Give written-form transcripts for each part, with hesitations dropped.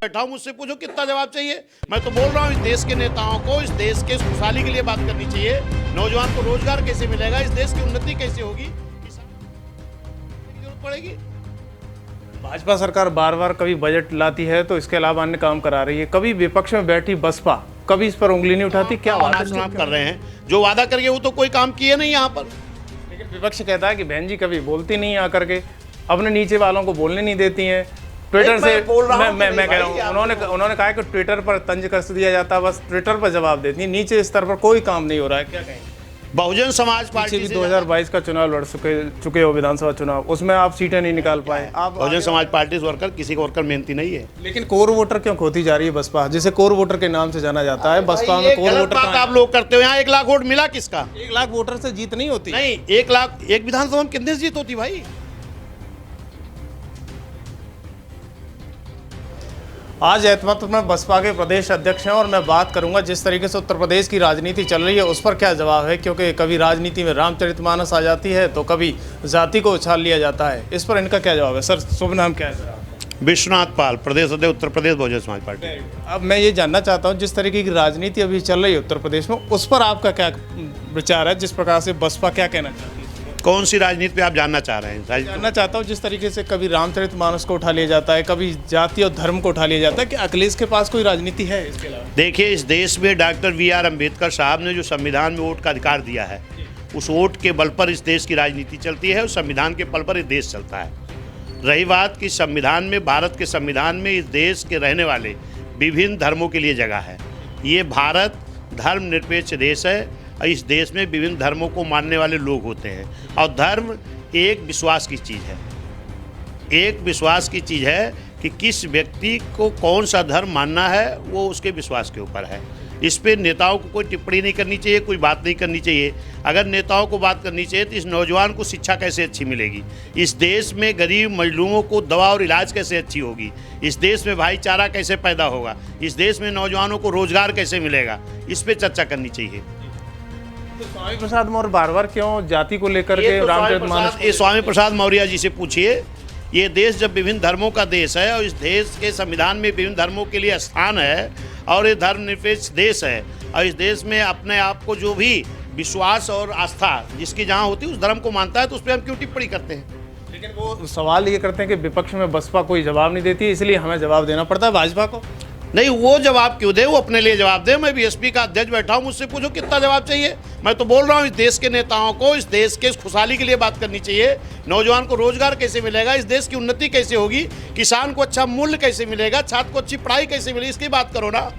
बैठा हूं, मुझसे पूछो कितना जवाब चाहिए। मैं तो बोल रहा हूं इस देश के नेताओं को इस देश के खुशहाली के लिए बात करनी चाहिए। नौजवान को रोजगार कैसे मिलेगा, इस देश की उन्नति कैसे होगी, जरूरत पड़ेगी। भाजपा सरकार बार बार कभी बजट लाती है तो इसके अलावा अन्य काम करा रही है, कभी विपक्ष में बैठी बसपा कभी इस पर उंगली नहीं उठाती। क्या वादा कर रहे हैं, जो वादा करके वो तो कोई काम किए नहीं यहाँ पर। लेकिन विपक्ष कहता है कि बहन जी कभी बोलती नहीं आकर के, अपने नीचे वालों को बोलने नहीं देती हैं। ट्विटर से मैं कह रहा हूँ, उन्होंने कहा कि ट्विटर पर तंज कस दिया जाता है, बस ट्विटर पर जवाब देती है, नीचे स्तर पर कोई काम नहीं हो रहा है। क्या कहेंगे? बहुजन समाज पार्टी भी 2022 का चुनाव लड़ चुके हो, विधानसभा चुनाव, उसमें आप सीटें नहीं निकाल पाए। आप बहुजन समाज पार्टी से वर्कर किसी का वर्कर मेहनती नहीं है। लेकिन कोर वोटर क्यों खोती जा रही है बसपा, जिसे कोर वोटर के नाम से जाना जाता है। बसपा में कोर वोटर आप लोग करते हो। यहाँ 1 लाख वोट मिला किसका? 1 लाख वोटर से जीत नहीं होती। नहीं, 1 लाख एक विधानसभा में कितने से जीत होती भाई? आज एतमत में बसपा के प्रदेश अध्यक्ष हैं और मैं बात करूंगा जिस तरीके से उत्तर प्रदेश की राजनीति चल रही है उस पर क्या जवाब है, क्योंकि कभी राजनीति में रामचरितमानस आ जाती है तो कभी जाति को उछाल लिया जाता है। इस पर इनका क्या जवाब है? सर शुभ नाम क्या है सर? विश्वनाथ पाल, प्रदेश अध्यक्ष उत्तर प्रदेश बहुजन समाज पार्टी। अब मैं ये जानना चाहता हूँ जिस तरीके की राजनीति अभी चल रही है उत्तर प्रदेश में, उस पर आपका क्या विचार है? जिस प्रकार से बसपा क्या कहना चाहती है? कौन सी राजनीति पे आप जानना चाह रहे हैं? जानना चाहता हूँ जिस तरीके से कभी रामचरितमानस को उठा लिया जाता है, कभी जाति और धर्म को उठा लिया जाता है, कि अखिलेश के पास कोई राजनीति है इसके अलावा? देखिए, इस देश में डॉक्टर VR अम्बेडकर साहब ने जो संविधान में वोट का अधिकार दिया है, उस वोट के बल पर इस देश की राजनीति चलती है और संविधान के बल पर इस देश चलता है। रही बात कि संविधान में, भारत के संविधान में इस देश के रहने वाले विभिन्न धर्मों के लिए जगह है। ये भारत धर्मनिरपेक्ष देश है। इस देश में विभिन्न धर्मों को मानने वाले लोग होते हैं और धर्म एक विश्वास की चीज़ है। एक विश्वास की चीज़ है कि किस व्यक्ति को कौन सा धर्म मानना है, वो उसके विश्वास के ऊपर है। इस पे नेताओं को कोई टिप्पणी नहीं करनी चाहिए, कोई बात नहीं करनी चाहिए। अगर नेताओं को बात करनी चाहिए तो इस नौजवान को शिक्षा कैसे अच्छी मिलेगी, इस देश में गरीब मजलूमों को दवा और इलाज कैसे अच्छी होगी, इस देश में भाईचारा कैसे पैदा होगा, इस देश में नौजवानों को रोजगार कैसे मिलेगा, इस पे चर्चा करनी चाहिए। तो स्वामी प्रसाद मौर्य बार बार क्यों जाति को लेकर के रामचरितमानस? ये स्वामी प्रसाद मौर्य जी से पूछिए। ये देश जब विभिन्न धर्मों का देश है और इस देश के संविधान में विभिन्न धर्मों के लिए स्थान है और ये धर्मनिरपेक्ष देश है और इस देश में अपने आप को जो भी विश्वास और आस्था जिसकी जहाँ होती है उस धर्म को मानता है, तो उस पर हम क्यों टिप्पणी करते हैं? लेकिन वो सवाल ये करते हैं कि विपक्ष में बसपा कोई जवाब नहीं देती, इसलिए हमें जवाब देना पड़ता है भाजपा को। नहीं, वो जवाब क्यों दे, वो अपने लिए जवाब दे। मैं BSP का अध्यक्ष बैठा हूँ, मुझसे पूछो कितना जवाब चाहिए। मैं तो बोल रहा हूँ इस देश के नेताओं को इस देश के खुशहाली के लिए बात करनी चाहिए। नौजवान को रोजगार कैसे मिलेगा, इस देश की उन्नति कैसे होगी, किसान को अच्छा मूल्य कैसे मिलेगा, छात्र को अच्छी पढ़ाई कैसे मिलेगी, इसकी बात करो ना।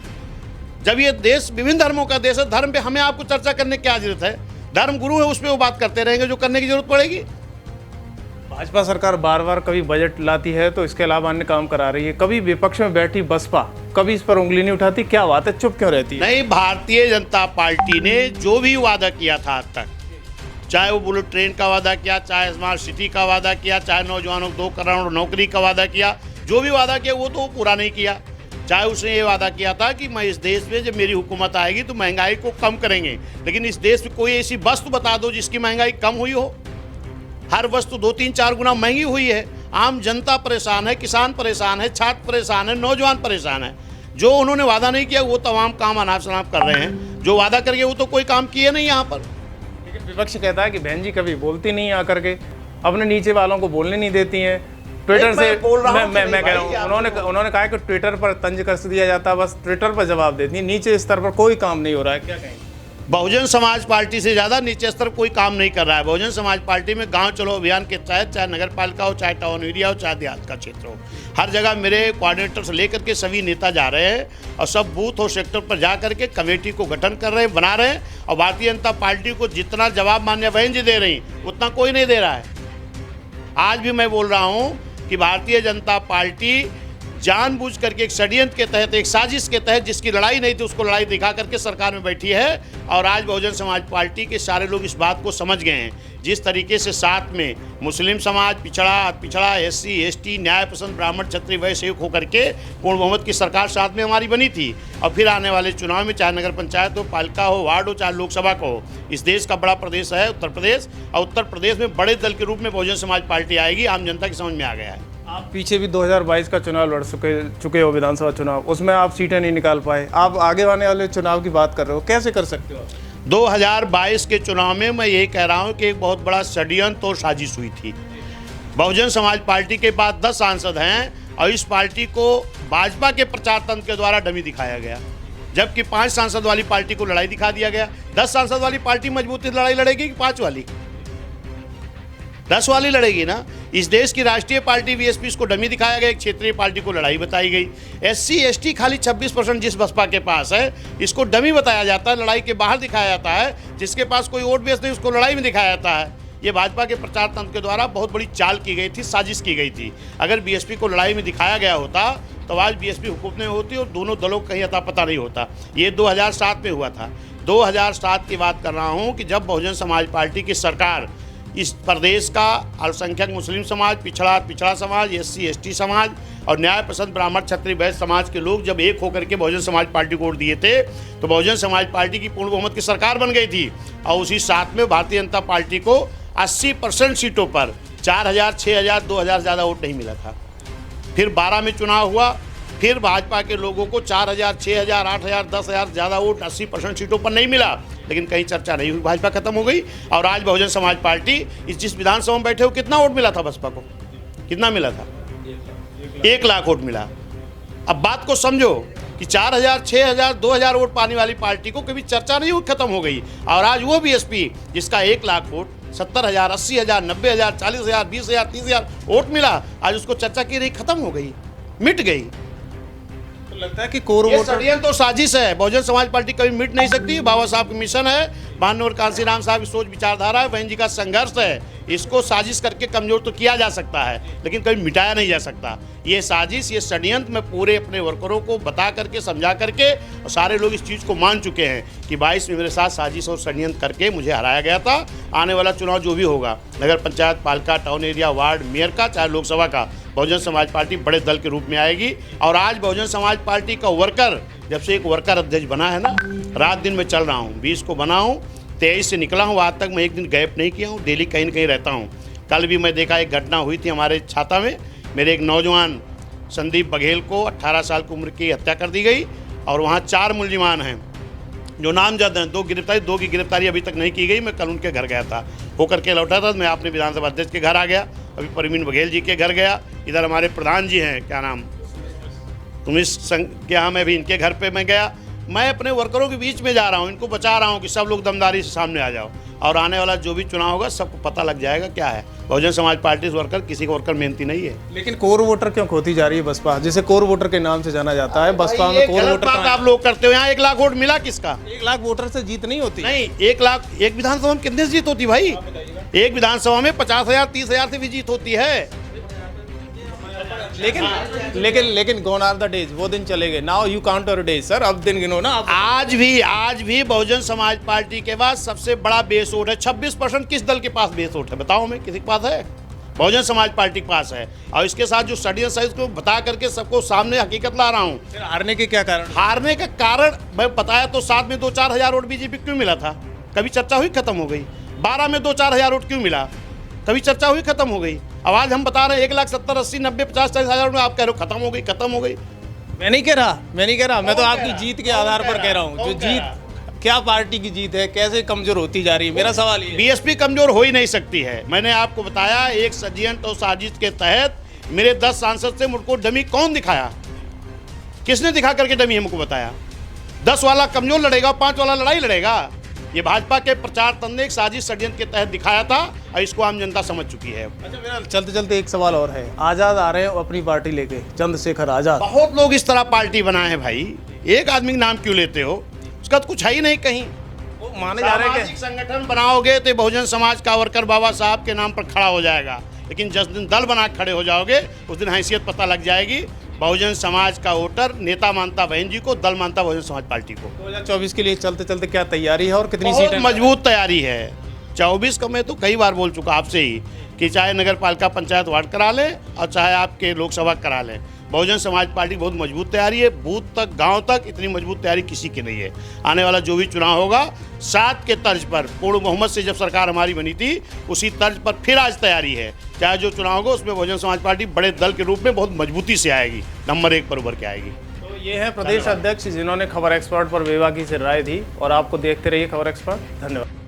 जब ये देश विभिन्न धर्मों का देश है, धर्म पे हमें आपको चर्चा करने की क्या जरूरत है? धर्म गुरु है, उस पर वो बात करते रहेंगे जो करने की जरूरत पड़ेगी। भाजपा सरकार बार बार कभी बजट लाती है तो इसके अलावा अन्य काम करा रही है, कभी विपक्ष में बैठी बसपा कभी इस पर उंगली नहीं उठाती। क्या बात है, चुप क्यों रहती है? नहीं, भारतीय जनता पार्टी ने जो भी वादा किया था आज तक, चाहे वो बुलेट ट्रेन का वादा किया, चाहे स्मार्ट सिटी का वादा किया, चाहे नौजवानों को 2 करोड़ नौकरी का वादा किया, जो भी वादा किया वो तो पूरा नहीं किया। चाहे उसने ये वादा किया था कि मैं इस देश में जब मेरी हुकूमत आएगी तो महंगाई को कम करेंगे, लेकिन इस देश में कोई ऐसी वस्तु बता दो जिसकी महंगाई कम हुई हो। हर वस्तु 2-3-4 गुना महंगी हुई है। आम जनता परेशान है, किसान परेशान है, छात्र परेशान है, नौजवान परेशान है। जो उन्होंने वादा नहीं किया वो तमाम काम अनाप शनाप कर रहे हैं, जो वादा करके वो तो कोई काम किए नहीं यहाँ पर। लेकिन विपक्ष कहता है कि बहन जी कभी बोलती नहीं आकर के, अपने नीचे वालों को बोलने नहीं देती हैं। ट्विटर से मैं कह रहा हूँ, उन्होंने कहा कि ट्विटर पर तंज कस दिया जाता है, बस ट्विटर पर जवाब देती है, नीचे स्तर पर कोई काम नहीं हो रहा है। क्या कहेंगे? बहुजन समाज पार्टी से ज़्यादा नीचे स्तर कोई काम नहीं कर रहा है। बहुजन समाज पार्टी में गांव चलो अभियान के तहत, चाहे नगर पालिका हो, चाहे टाउन एरिया हो, चाहे देहात का क्षेत्र हो, हर जगह मेरे कोऑर्डिनेटर से लेकर के सभी नेता जा रहे हैं और सब बूथ और सेक्टर पर जा करके कमेटी को गठन कर रहे हैं, बना रहे हैं। और भारतीय जनता पार्टी को जितना जवाब मान्य बहन जी दे रही उतना कोई नहीं दे रहा है। आज भी मैं बोल रहा हूँ कि भारतीय जनता पार्टी जानबूझ करके एक षड्यंत्र के तहत, एक साजिश के तहत, जिसकी लड़ाई नहीं थी उसको लड़ाई दिखा करके सरकार में बैठी है। और आज बहुजन समाज पार्टी के सारे लोग इस बात को समझ गए हैं। जिस तरीके से साथ में मुस्लिम समाज, पिछड़ा SC ST, न्याय पसंद ब्राह्मण क्षत्रिय वैश्य एक होकर के पूर्ण बहुमत की सरकार साथ में हमारी बनी थी। और फिर आने वाले चुनाव में चाहे नगर पंचायत हो, पालिका हो, वार्ड हो, चाहे लोकसभा को हो, इस देश का बड़ा प्रदेश है उत्तर प्रदेश, और उत्तर प्रदेश में बड़े दल के रूप में बहुजन समाज पार्टी आएगी। आम जनता की समझ में आ गया है। आप पीछे भी 2022 का चुनाव लड़ चुके हो, विधानसभा चुनाव, उसमें आप सीटें नहीं निकाल पाए। आप आगे आने वाले चुनाव की बात कर रहे हो, कैसे कर सकते हो आप? 2022 के चुनाव में मैं ये कह रहा हूँ कि एक बहुत बड़ा षड्यंत्र और साजिश हुई थी। बहुजन समाज पार्टी के पास 10 सांसद हैं और इस पार्टी को भाजपा के प्रचार तंत्र के द्वारा डमी दिखाया गया, जबकि 5 सांसद वाली पार्टी को लड़ाई दिखा दिया गया। 10 सांसद वाली पार्टी मजबूती से लड़ाई लड़ेगी कि 5 वाली? 10 वाली लड़ेगी ना। इस देश की राष्ट्रीय पार्टी बीएसपी को डमी दिखाया गया, एक क्षेत्रीय पार्टी को लड़ाई बताई गई। SC ST खाली 26% जिस बसपा के पास है, इसको डमी बताया जाता है, लड़ाई के बाहर दिखाया जाता है। जिसके पास कोई वोट बेस नहीं उसको लड़ाई में दिखाया जाता है। ये भाजपा के प्रचार तंत्र के द्वारा बहुत बड़ी चाल की गई थी, साजिश की गई थी। अगर बीएसपी को लड़ाई में दिखाया गया होता तो आज बीएसपी हुकूमत में होती और दोनों दलों का कहीं अता पता नहीं होता। ये 2007 में हुआ था। 2007 की बात कर रहा हूँ कि जब बहुजन समाज पार्टी की सरकार इस प्रदेश का अल्पसंख्यक मुस्लिम समाज, पिछड़ा समाज, SC ST समाज और न्याय पसंद ब्राह्मण क्षत्रिय वैश्य समाज के लोग जब एक होकर के बहुजन समाज पार्टी को वोट दिए थे तो बहुजन समाज पार्टी की पूर्ण बहुमत की सरकार बन गई थी। और उसी साथ में भारतीय जनता पार्टी को 80% सीटों पर 4000, 6000, 2000 ज़्यादा वोट नहीं मिला था। फिर 12 में चुनाव हुआ, फिर भाजपा के लोगों को 4000, 6000, 8000, 10000 ज़्यादा वोट 80% सीटों पर नहीं मिला, लेकिन कहीं चर्चा नहीं हुई, भाजपा खत्म हो गई। और आज बहुजन समाज पार्टी इस जिस विधानसभा में बैठे हो, कितना वोट मिला था बसपा को? कितना मिला था? 1 लाख वोट मिला। अब बात को समझो कि 4000, 6000, 2000 वोट पाने वाली पार्टी को कभी चर्चा नहीं हुई, खत्म हो गई। और आज वो बीएसपी जिसका 1 लाख वोट 70,000, 80,000, 90,000, 40,000, 20,000, 30,000 वोट मिला, आज उसको चर्चा की रही, खत्म हो गई, मिट गई। तो लगता है कि कोर वोटर षड्यंत्र तो साजिश है। बहुजन समाज पार्टी कभी मिट नहीं सकती। बाबा साहब का मिशन है, माननीय कांसीराम साहब की सोच विचारधारा है, बहन जी का संघर्ष है। इसको साजिश करके कमजोर तो किया जा सकता है, लेकिन कभी मिटाया नहीं जा सकता। ये साजिश, ये षड्यंत्र मैं पूरे अपने वर्करों को बता करके, समझा करके, और सारे लोग इस चीज़ को मान चुके हैं कि 22 में मेरे साथ साजिश और षड्यंत्र करके मुझे हराया गया था। आने वाला चुनाव जो भी होगा, नगर पंचायत, पालिका, टाउन एरिया, वार्ड, मेयर का, चाहे लोकसभा का, बहुजन समाज पार्टी बड़े दल के रूप में आएगी। और आज बहुजन समाज पार्टी का वर्कर, जब से एक वर्कर अध्यक्ष बना है ना, रात दिन में चल रहा हूँ। 20 को बना हूँ, 23 से निकला हूँ, आज तक मैं एक दिन गैप नहीं किया हूँ, डेली कहीं न कहीं रहता हूँ। कल भी मैं देखा, एक घटना हुई थी हमारे छाता में, मेरे एक नौजवान संदीप बघेल को 18 साल की उम्र की हत्या कर दी गई और वहाँ 4 मुलजिमान हैं जो नामजद हैं। 2 की गिरफ्तारी अभी तक नहीं की गई। मैं कल उनके घर गया था, होकर के लौटा था। मैं अपने विधानसभा अध्यक्ष के घर आ गया, अभी परवीन बघेल जी के घर गया, इधर हमारे प्रधान जी हैं, क्या नाम, तुम इस संघ के यहाँ, मैं भी इनके घर पे मैं गया। मैं अपने वर्करों के बीच में जा रहा हूँ, इनको बचा रहा हूँ कि सब लोग दमदारी से सामने आ जाओ, और आने वाला जो भी चुनाव होगा सबको पता लग जाएगा क्या है। बहुजन समाज पार्टी से वर्कर, किसी का वर्कर मेहनती नहीं है। लेकिन कोर वोटर क्यों खोती जा रही है बसपा, जिसे कोर वोटर के नाम से जाना जाता है? बसपा में कोर वोटर आप लोग करते हो। यहाँ 1 लाख वोट मिला किसका? 1 लाख वोटर से जीत नहीं होती। नहीं, 1 लाख एक विधानसभा में कितने से जीत होती भाई? एक विधानसभा में 50,000, 30,000 से भी जीत होती है। लेकिन गॉन आर द डेज, वो दिन चले गए। Now you count your days sir, अब दिन गिनो ना आप। आज भी बहुजन समाज पार्टी के पास सबसे बड़ा बेस वोट है। 26% किस दल के पास बेस वोट है बताओ? मैं किसी के पास है? बहुजन समाज पार्टी के पास है। और इसके साथ जो षड्यंत्र है उसको बता करके सबको सामने हकीकत ला रहा हूँ। फिर हारने के क्या कारण? हारने का कारण मैं बताया तो, 7 में 2-4 हज़ार वोट बीजेपी क्यों मिला था? कभी चर्चा हुई, खत्म हो गई। 12 में 2-4 हज़ार वोट क्यों मिला? कभी चर्चा हुई, खत्म हो गई। आवाज हम बता रहे हैं 1,70,000, 80,000, 90,000, 50,000, 40,000 में, आप कह रहे हो खत्म हो गई, खत्म हो गई। मैं नहीं कह रहा, मैं तो आपकी जीत के आधार पर कह रहा हूँ। जो जीत, क्या पार्टी की जीत है, कैसे कमजोर होती जा रही है, मेरा सवाल ये। बीएसपी कमजोर हो ही नहीं सकती है। मैंने आपको बताया, एक षड्यंत्र और साजिश के तहत मेरे 10 सांसद से मुझको डमी कौन दिखाया? किसने दिखा करके डमी हमको बताया? 10 वाला कमजोर लड़ेगा, 5 वाला लड़ाई लड़ेगा। ये भाजपा के प्रचार तंत्र ने एक साजिश षड्यंत्र के तहत दिखाया था और इसको आम जनता समझ चुकी है। अच्छा, मेरा चलते चलते एक सवाल और है। आज़ाद आ रहे हैं अपनी पार्टी लेके, चंद्रशेखर आज़ाद। बहुत लोग इस तरह पार्टी बनाए हैं भाई, एक आदमी का नाम क्यों लेते हो? उसका तो कुछ है ही नहीं कहीं। वो माने जा रहे हैं सामाजिक संगठन बनाओगे तो बहुजन समाज का वर्कर बाबा साहब के नाम पर खड़ा हो जाएगा, लेकिन जिस दिन दल बना खड़े हो जाओगे उस दिन हैसियत पता लग जाएगी। बहुजन समाज का वोटर नेता मानता बहन जी को, दल मानता बहुजन समाज पार्टी को। 2024 के लिए चलते चलते क्या तैयारी है और कितनी बहुत सीटें? मजबूत तैयारी है। 24 का मैं तो कई बार बोल चुका आपसे ही कि चाहे नगर पालिका पंचायत वार्ड करा लें और चाहे आपके लोकसभा करा लें, बहुजन समाज पार्टी बहुत मजबूत तैयारी है, बूथ तक गांव तक इतनी मजबूत तैयारी किसी की नहीं है। आने वाला जो भी चुनाव होगा 7 के तर्ज पर, पूर्ण बहुमत से जब सरकार हमारी बनी थी उसी तर्ज पर फिर आज तैयारी है। चाहे जो चुनाव होगा उसमें बहुजन समाज पार्टी बड़े दल के रूप में बहुत मजबूती से आएगी, नंबर 1 पर उभर के आएगी। तो ये है प्रदेश अध्यक्ष जिन्होंने खबर एक्सपर्ट पर बेबाकी से राय दी, और आपको देखते रहिए खबर एक्सपर्ट। धन्यवाद।